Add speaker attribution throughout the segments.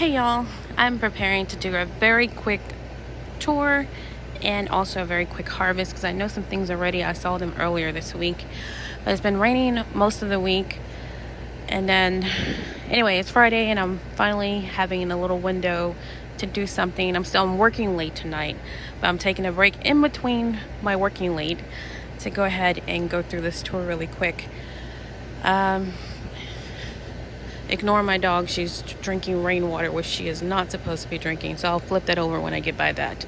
Speaker 1: Hey y'all, I'm preparing to do a very quick tour and also a very quick harvest because I know some things already. I saw them earlier this week, but it's been raining most of the week. And then anyway, it's Friday and I'm finally having a little window to do something. I'm working late tonight, but I'm taking a break in between my working late to go ahead and go through this tour really quick. Ignore my dog. She's drinking rainwater, which she is not supposed to be drinking. So I'll flip that over when I get by that.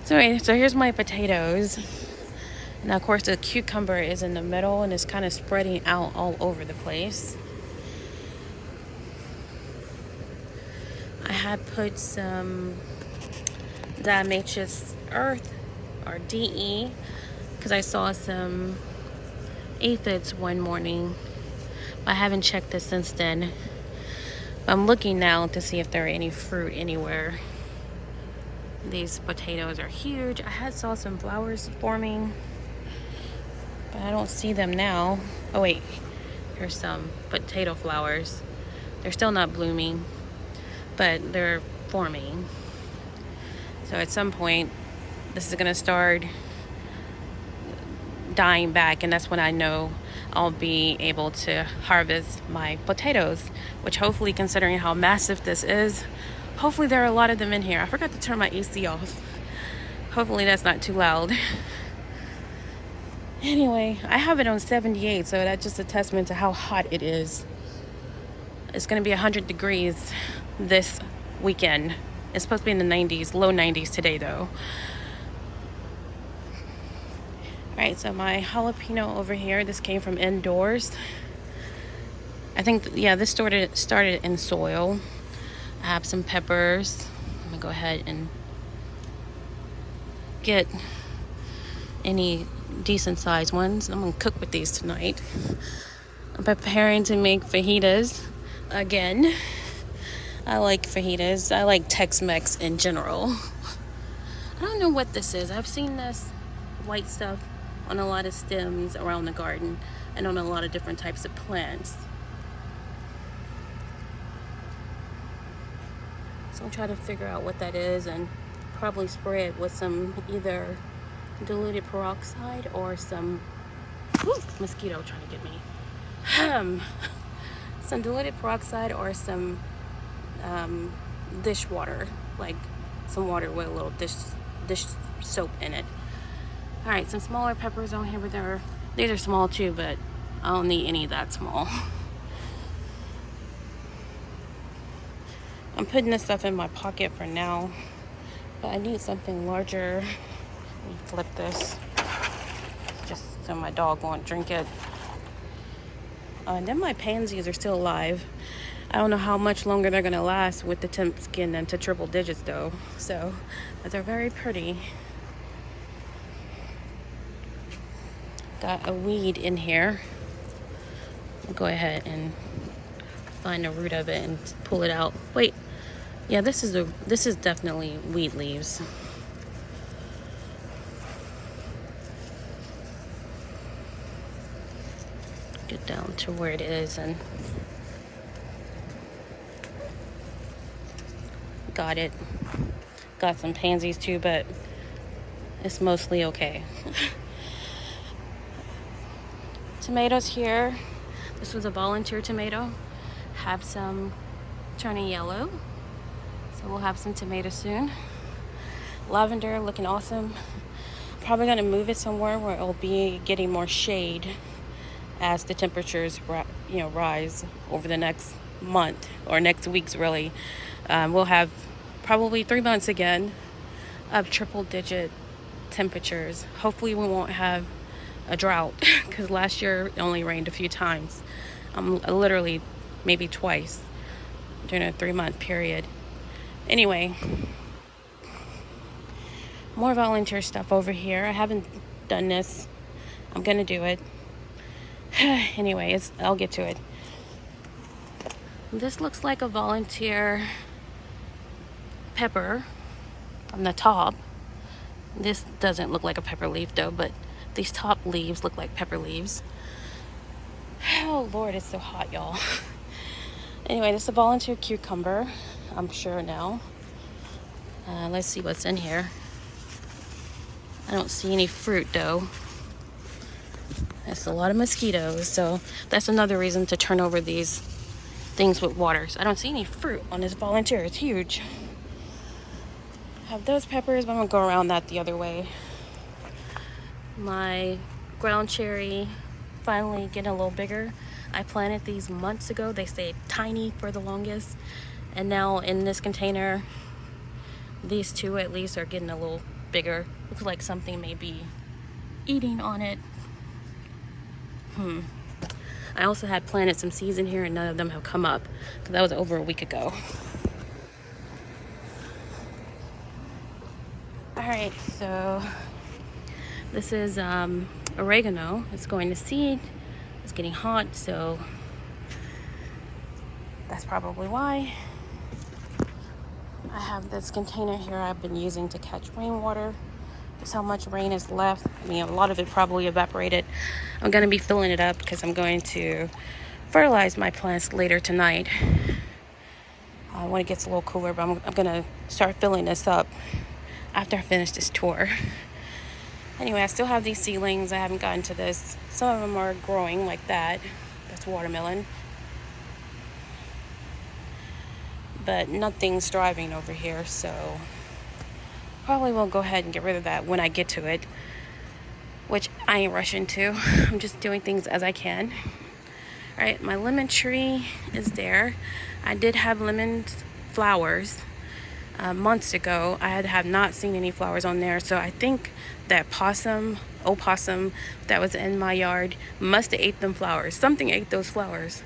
Speaker 1: So here's my potatoes. Now, of course, the cucumber is in the middle and it's kind of spreading out all over the place. I had put some diatomaceous earth, or DE, because I saw some aphids one morning. I haven't checked this since then. I'm looking now to see if there are any fruit anywhere. These potatoes are huge. I saw some flowers forming, but I don't see them now. Oh wait, here's some potato flowers. They're still not blooming, but they're forming. So at some point, this is gonna start dying back, and that's when I know I'll be able to harvest my potatoes, which hopefully, considering how massive this is, hopefully there are a lot of them in here. I forgot to turn my AC off. Hopefully that's not too loud. Anyway, I have it on 78, so that's just a testament to how hot it is. It's going to be 100 degrees this weekend. It's supposed to be in the 90s, low 90s today though. Alright, so my jalapeno over here, this came from indoors. I think, yeah, this started in soil. I have some peppers. I'm gonna go ahead and get any decent sized ones. I'm gonna cook with these tonight. I'm preparing to make fajitas again. I like fajitas. I like Tex-Mex in general. I don't know what this is. I've seen this white stuff on a lot of stems around the garden and on a lot of different types of plants. So I'm trying to figure out what that is and probably spray it with some either diluted peroxide or some mosquito trying to get me. Some diluted peroxide or some dishwater, like some water with a little dish soap in it. All right, some smaller peppers on here, but these are small too, but I don't need any that small. I'm putting this stuff in my pocket for now, but I need something larger. Let me flip this, just so my dog won't drink it. And then my pansies are still alive. I don't know how much longer they're gonna last with the temp skin into triple digits though. So, but they're very pretty. Got a weed in here. I'll go ahead and find the root of it and pull it out. Wait, yeah, this is definitely weed leaves. Get down to where it is and got it. Got some pansies too, but it's mostly okay. Tomatoes here. This was a volunteer tomato. Have some turning yellow. So we'll have some tomatoes soon. Lavender looking awesome. Probably gonna move it somewhere where it'll be getting more shade as the temperatures rise over the next month or next weeks really. We'll have probably 3 months again of triple digit temperatures. Hopefully we won't have a drought because last year it only rained a few times, literally maybe twice during a 3-month period. Anyway, more volunteer stuff over here. I haven't done this. I'm gonna do it. Anyway, I'll get to it. This looks like a volunteer pepper on the top. This doesn't look like a pepper leaf though, but these top leaves look like pepper leaves. Oh Lord, it's so hot, y'all. Anyway, this is a volunteer cucumber. I'm sure now. Let's see what's in here. I don't see any fruit though. That's a lot of mosquitoes, so that's another reason to turn over these things with water. So I don't see any fruit on this volunteer. It's huge. I have those peppers, but I'm gonna go around that the other way. My ground cherry finally getting a little bigger. I planted these months ago. They stayed tiny for the longest, and now in this container, these two at least are getting a little bigger. Looks like something may be eating on it. I also had planted some seeds in here and none of them have come up because that was over a week ago. All right, so this is oregano. It's going to seed. It's getting hot, so that's probably why. I have this container here I've been using to catch rainwater. That's how much rain is left. I mean, a lot of it probably evaporated. I'm going to be filling it up because I'm going to fertilize my plants later tonight when it gets a little cooler. But I'm going to start filling this up after I finish this tour. Anyway, I still have these seedlings. I haven't gotten to this. Some of them are growing like that. That's watermelon. But nothing's thriving over here, so probably will go ahead and get rid of that when I get to it, which I ain't rushing to. I'm just doing things as I can. All right, my lemon tree is there. I did have lemon flowers months ago. I have not seen any flowers on there, so I think that opossum that was in my yard must have ate them flowers. Something ate those flowers,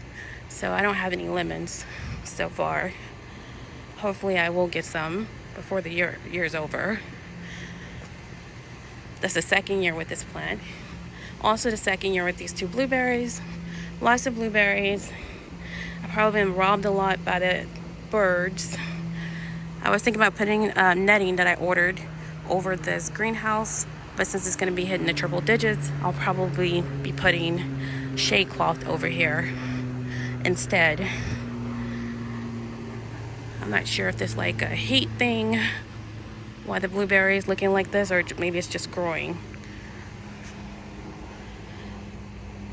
Speaker 1: so I don't have any lemons so far. Hopefully I will get some before the year's over. That's the second year with this plant. Also the second year with these two blueberries. Lots of blueberries. I've probably been robbed a lot by the birds. I was thinking about putting netting that I ordered over this greenhouse, but since it's going to be hitting the triple digits, I'll probably be putting shade cloth over here instead. I'm not sure if it's like a heat thing, why the blueberry is looking like this, or maybe it's just growing.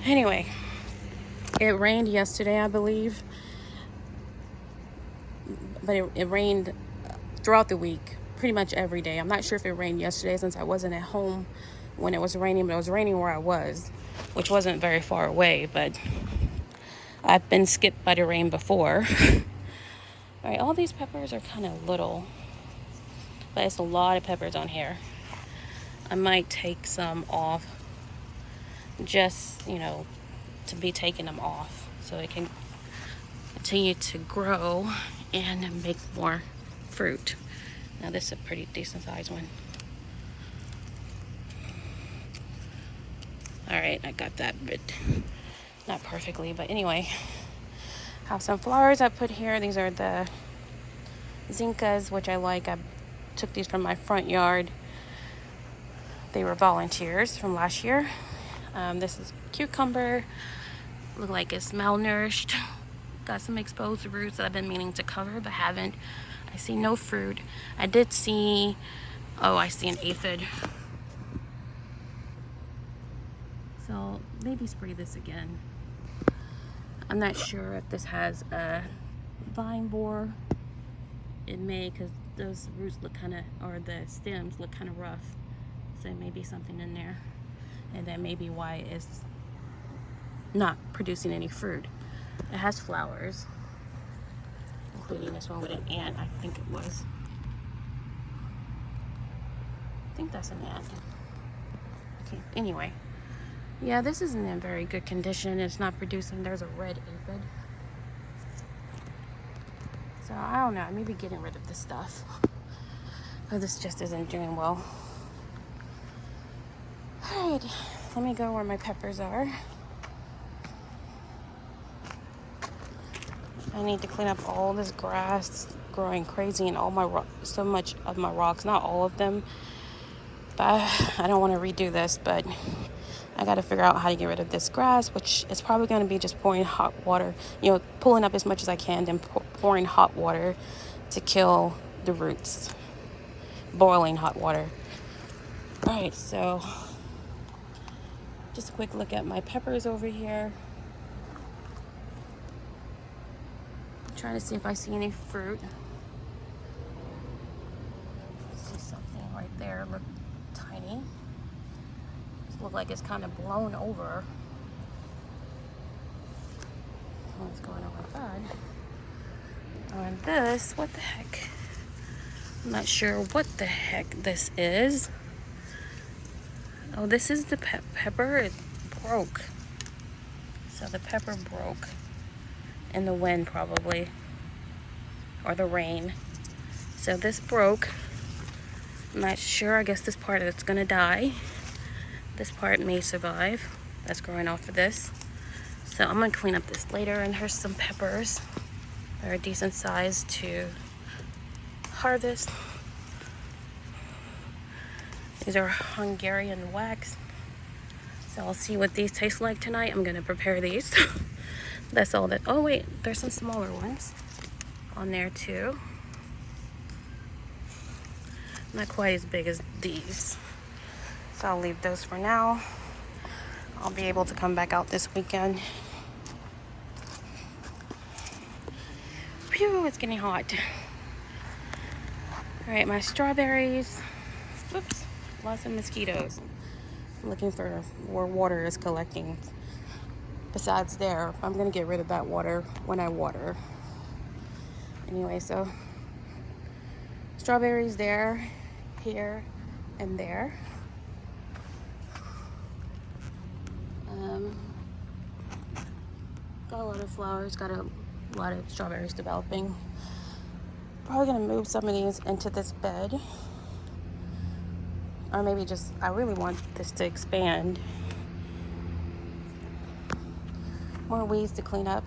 Speaker 1: Anyway, it rained yesterday, I believe, but it rained throughout the week, pretty much every day. I'm not sure if it rained yesterday since I wasn't at home when it was raining, but it was raining where I was, which wasn't very far away, but I've been skipped by the rain before. All right, all these peppers are kind of little, but it's a lot of peppers on here. I might take some off, just, to be taking them off so it can continue to grow and make more fruit. Now this is a pretty decent sized one. All right, I got that, but not perfectly, but anyway. Have some flowers I put here. These are the zinnias, which I like. I took these from my front yard. They were volunteers from last year. This is cucumber. Look like it's malnourished. Got some exposed roots that I've been meaning to cover but haven't. I see no fruit. I did see, I see an aphid. So maybe spray this again. I'm not sure if this has a vine borer. It may, because those roots look kind of, or the stems look kind of rough. So it may be something in there. And that may be why it's not producing any fruit. It has flowers, including this one with an ant, I think it was. I think that's an ant. Okay, anyway. Yeah, this isn't in very good condition. It's not producing. There's a red aphid. So I don't know. I may be getting rid of this stuff. But this just isn't doing well. Alright, let me go where my peppers are. I need to clean up all this grass growing crazy and all my so much of my rocks. Not all of them. But I don't want to redo this, but I got to figure out how to get rid of this grass, which is probably going to be just pouring hot water, pulling up as much as I can, then pouring hot water to kill the roots. Boiling hot water. All right, so just a quick look at my peppers over here. I'm trying to see if I see any fruit. I see something right there, look tiny. Look like it's kind of blown over. What's going on with that? On this, what the heck? I'm not sure what the heck this is. Oh, this is the pepper. It broke. So the pepper broke in the wind probably, or the rain. So this broke. I'm not sure. I guess this part of it's gonna die. This part may survive. That's growing off of this. So I'm gonna clean up this later. And here's some peppers. They're a decent size to harvest. These are Hungarian wax. So I'll see what these taste like tonight. I'm gonna prepare these. That's all that. Oh wait, there's some smaller ones on there too. Not quite as big as these. So I'll leave those for now. I'll be able to come back out this weekend. Phew, it's getting hot. All right, my strawberries. Whoops, lots of mosquitoes. I'm looking for where water is collecting. Besides there, I'm gonna get rid of that water when I water. Anyway, so strawberries there, here, and there. Got a lot of flowers, got a lot of strawberries developing. Probably gonna move some of these into this bed. Or maybe just, I really want this to expand. More weeds to clean up.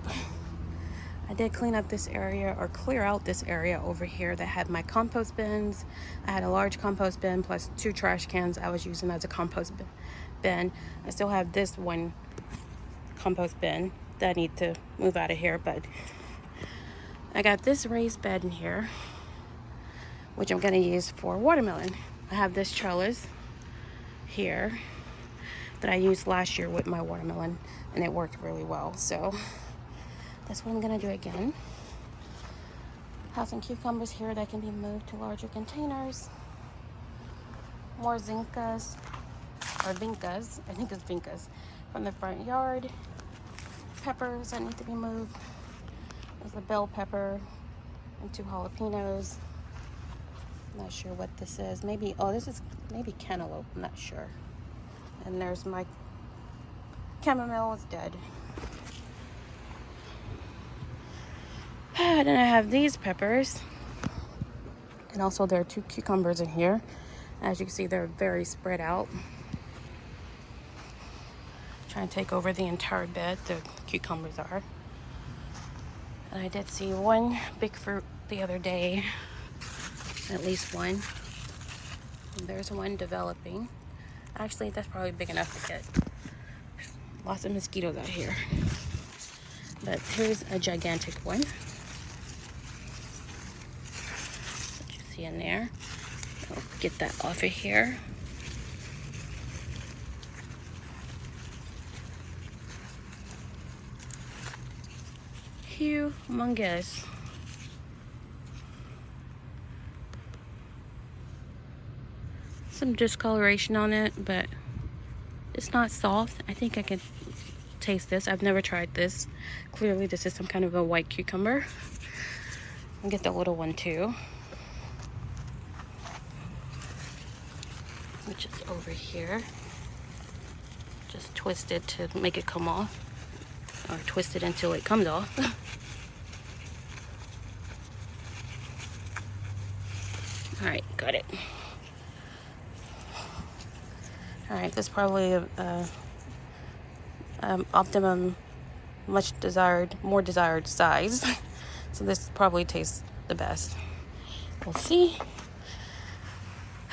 Speaker 1: I did clean up this area, or clear out this area over here that had my compost bins. I had a large compost bin plus 2 trash cans I was using as a compost bin. I still have this one compost bin that I need to move out of here, but I got this raised bed in here, which I'm gonna use for watermelon. I have this trellis here that I used last year with my watermelon, and it worked really well. So that's what I'm gonna do again. Have some cucumbers here that can be moved to larger containers. More zinkas, or vincas, I think it's vincas, from the front yard. Peppers that need to be moved. There's a bell pepper and 2 jalapenos. Not sure what this is. Maybe, oh, this is maybe cantaloupe. I'm not sure. And there's my chamomile is dead. Then I have these peppers. And also there are 2 cucumbers in here. As you can see, they're very spread out. Trying to take over the entire bed, the cucumbers are. And I did see one big fruit the other day. At least one. And there's one developing. Actually, that's probably big enough to get. Lots of mosquitoes out here. But here's a gigantic one. What you see in there. I'll get that off of here. Humongous. Some discoloration on it, but it's not soft. I think I can taste this. I've never tried this. Clearly this is some kind of a white cucumber. I'll get the little one too, which is over here. Just twist it to make it come off, or twist it until it comes off. All right, got it. All right, this is probably optimum, much desired, more desired size. So this probably tastes the best. We'll see.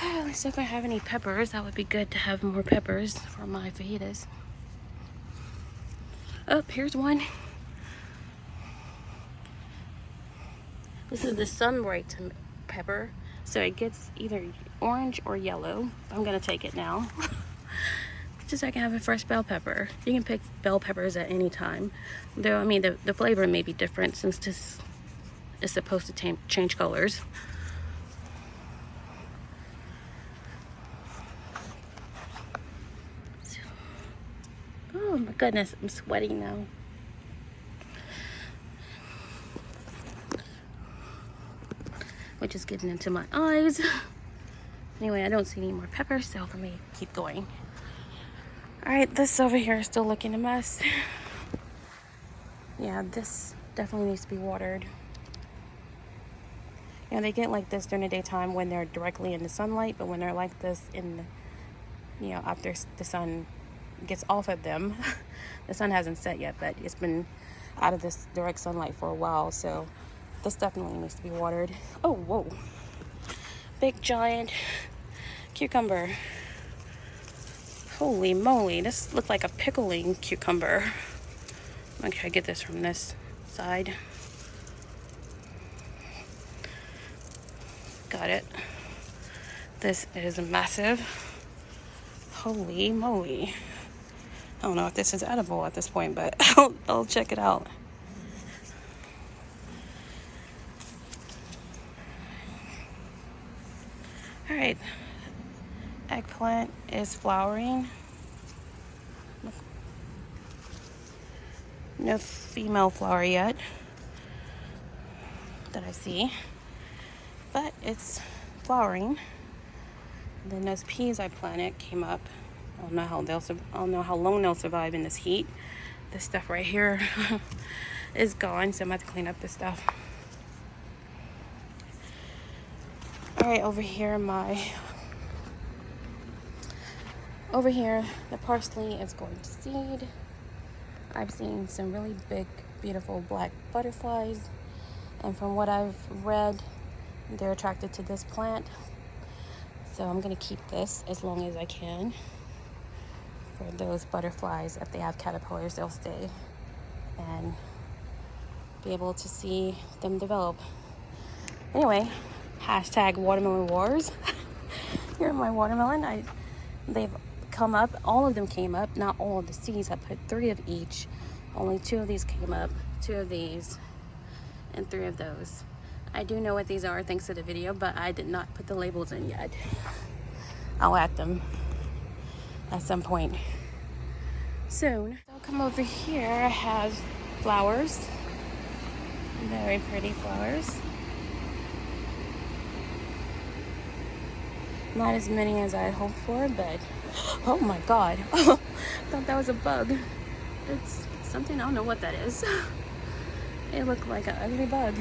Speaker 1: Let's see if I have any peppers. That would be good to have more peppers for my fajitas. Oh, here's one. This is the sunbright pepper, so it gets either orange or yellow. I'm gonna take it now. Just so I can have a fresh bell pepper. You can pick bell peppers at any time. Though, I mean, the flavor may be different since this is supposed to change colors. Oh my goodness, I'm sweating now. Which is getting into my eyes. Anyway, I don't see any more peppers, so let me keep going. Alright, this over here is still looking a mess. Yeah, this definitely needs to be watered. You know, they get like this during the daytime when they're directly in the sunlight, but when they're like this in the, you know, after the sun gets off of them, the sun hasn't set yet, but it's been out of this direct sunlight for a while, so this definitely needs to be watered. Oh, whoa. Big giant cucumber. Holy moly, this looked like a pickling cucumber. Make sure I get this from this side. Got it. This is massive. Holy moly. I don't know if this is edible at this point, but I'll check it out. All right. Eggplant is flowering. No female flower yet that I see, but it's flowering. And then those peas I planted came up. I don't know how long they'll survive in this heat. This stuff right here is gone, so I'm gonna have to clean up this stuff. All right, over here the parsley is going to seed. I've seen some really big, beautiful black butterflies, and from what I've read, they're attracted to this plant. So I'm gonna keep this as long as I can. For those butterflies, if they have caterpillars, they'll stay and be able to see them develop. Anyway, hashtag watermelon wars. Here my watermelon, they've come up. All of them came up, not all of the seeds. I put 3 of each. Only 2 of these came up, 2 of these, and 3 of those. I do know what these are thanks to the video, but I did not put the labels in yet. I'll add them at some point soon. I'll come over here. I have flowers, very pretty flowers. Not as many as I hoped for, but oh my god. I thought that was a bug. It's something, I don't know what that is. It looked like an ugly bug.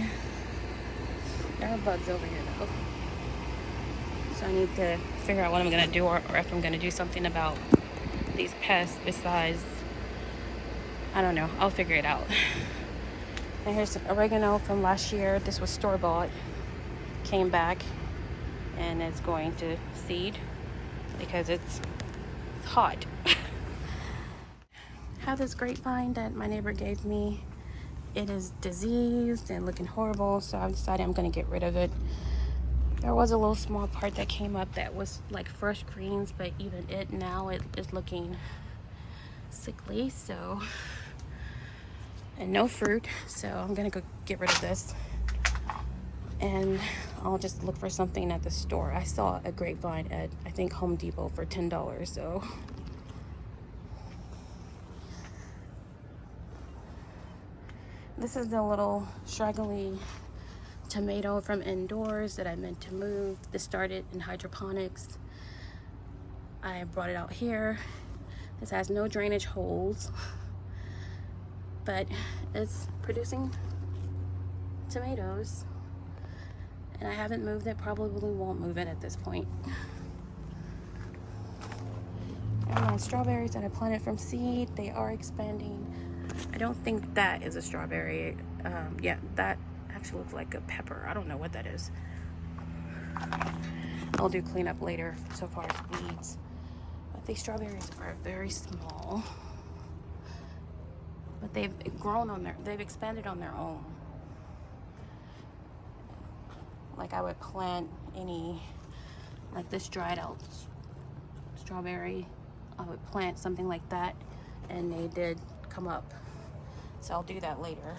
Speaker 1: There are bugs over here though. So I need to figure out what I'm gonna do, or if I'm gonna do something about these pests besides, I don't know, I'll figure it out. And here's some oregano from last year. This was store-bought, came back, and it's going to seed because it's hot. Have this grapevine that my neighbor gave me. It is diseased and looking horrible, so I've decided I'm gonna get rid of it. There was a little small part that came up that was like fresh greens, but even it now it is looking sickly, so, and no fruit, so I'm gonna go get rid of this. And I'll just look for something at the store. I saw a grapevine at, I think, Home Depot for $10, so. This is the little straggly tomato from indoors that I meant to move. This started in hydroponics. I brought it out here. This has no drainage holes, but it's producing tomatoes. And I haven't moved it, probably won't move it at this point. And my strawberries that I planted from seed, they are expanding. I don't think that is a strawberry. Yeah, that actually looks like a pepper. I don't know what that is. I'll do cleanup later so far as weeds. But these strawberries are very small. But they've grown on they've expanded on their own. like I would plant any, like this dried out strawberry, I would plant something like that, and they did come up. So I'll do that later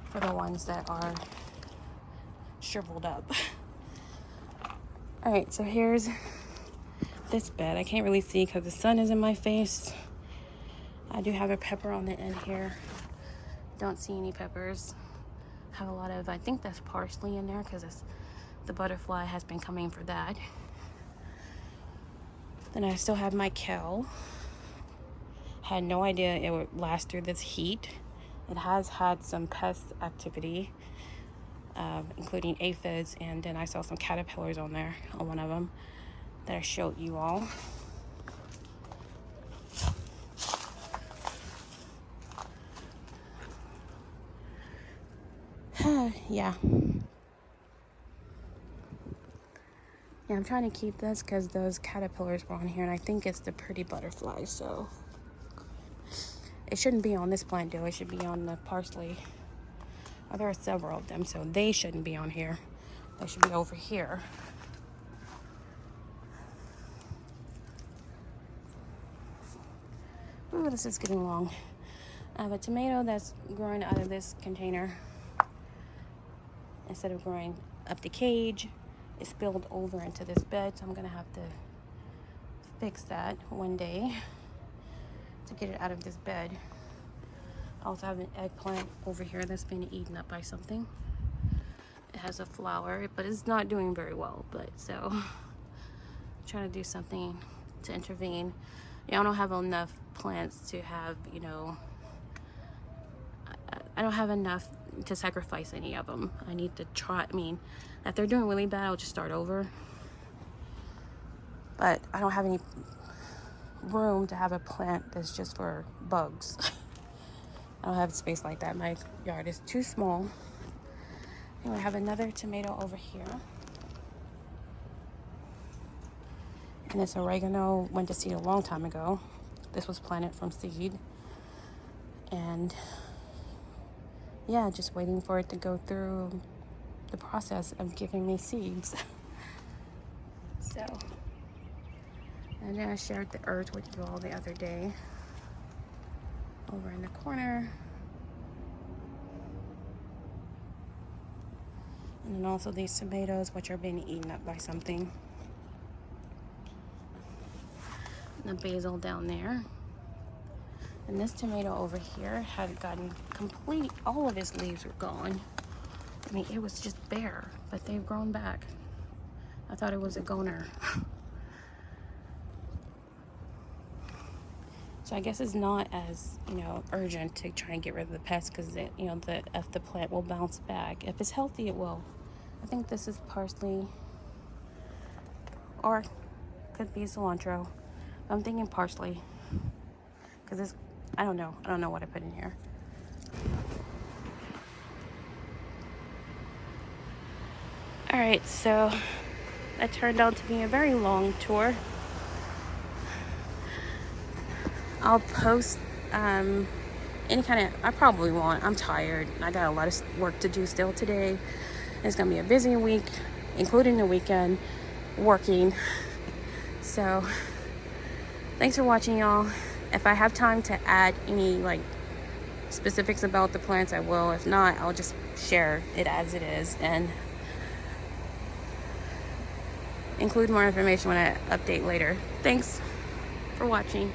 Speaker 1: for the ones that are shriveled up. All right, so here's this bed. I can't really see because the sun is in my face. I do have a pepper on the end here. Don't see any peppers. Have a lot of, I think that's parsley in there because the butterfly has been coming for that. Then I still have my kale. Had no idea it would last through this heat. It has had some pest activity, including aphids, and then I saw some caterpillars on there, on one of them that I showed you all. Yeah, I'm trying to keep this because those caterpillars were on here, and I think it's the pretty butterfly, so it shouldn't be on this plant though. It should be on the parsley. Oh, there are several of them, so they shouldn't be on here. They should be over here. Ooh, this is getting long. I have a tomato that's growing out of this container. Instead of growing up the cage, it spilled over into this bed, so I'm gonna have to fix that one day to get it out of this bed. I also have an eggplant over here that's been eaten up by something. It has a flower, but it's not doing very well, but so I'm trying to do something to intervene. I don't have enough plants to have, you know, I don't have enough to sacrifice any of them. I need to try, I mean, if they're doing really bad, I'll just start over. But I don't have any room to have a plant that's just for bugs. I don't have space like that. My yard is too small. And we have another tomato over here. And this oregano went to seed a long time ago. This was planted from seed. And yeah, just waiting for it to go through the process of giving me seeds. So, and then I shared the earth with you all the other day. Over in the corner. And then also these tomatoes, which are being eaten up by something. And the basil down there. And this tomato over here had gotten complete, all of its leaves were gone. I mean, it was just bare, but they've grown back. I thought it was a goner. So I guess it's not as, you know, urgent to try and get rid of the pests because, you know, if the plant will bounce back. If it's healthy, it will. I think this is parsley, or could be cilantro. I'm thinking parsley because it's, I don't know what I put in here. All right, so that turned out to be a very long tour. I'll post any kind of, I probably won't. I'm tired. I got a lot of work to do still today. It's gonna be a busy week, including the weekend, working. So thanks for watching, y'all. If I have time to add any like specifics about the plants, I will. If not, I'll just share it as it is and include more information when I update later. Thanks for watching.